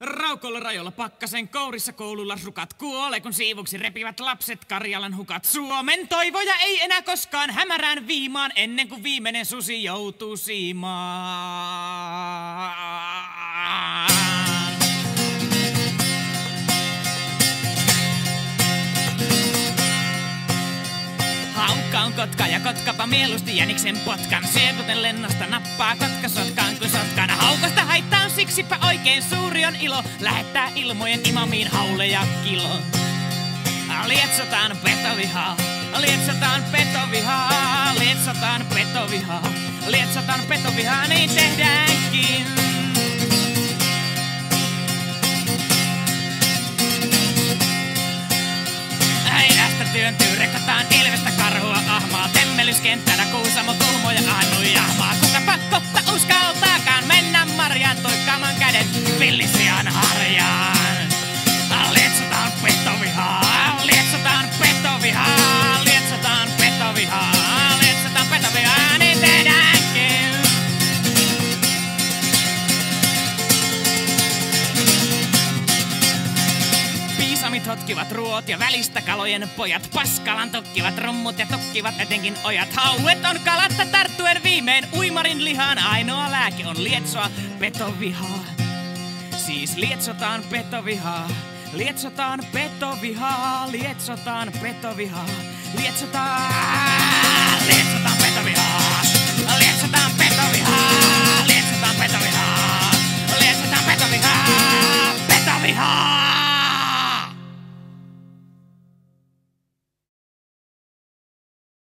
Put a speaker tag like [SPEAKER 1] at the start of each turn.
[SPEAKER 1] Raukoilla rajoilla pakkasen kourissa koululla rukat kuolee, kun siivuksi repivät lapset Karjalan hukat. Suomen toivoja ei enää koskaan hämärään viimaan, ennen kuin viimeinen susi joutuu siimaan. Haukka on kotka ja kotkapa mieluusti jäniksen potkan. Syö kuten lennosta nappaa kotka sotkaan kuin sotkan. Haukosta haittaa on siksipä oikein suuri on ilo lähettää ilmojen imamiin hauleja kilo. Lietsotaan petovihaa, lietsotaan petovihaa, lietsotaan petovihaa, lietsotaan petovihaa, niin tehdäänkin. Idästä työntyy, rekataan ilvestä, karhua, ahmaa, temmellyskenttänä Kuusamo, Kuhmo ja Ainu jahmaa. Kukapa kohta uskaltaakaan mennä marjaan, toikkaamaan käden villisian harjaan. Lietsotaan petovihaa, lietsotaan petovihaa, lietsotaan petovihaa, lietsotaan petovihaa, niin tehdäänkin. Piisamit hotkivat ruot ja välistä kalojen pojat. Paskalan tokkivat rummut ja tokkivat etenkin ojat. Hauet on kalatta tarttuen viimein uimarin lihaan. Ainoa lääke on lietsoa petovihaa. Siis lietsotaan petovihaa. Lietsotaan petovihaa, lietsotaan petovihaa, lietsotaan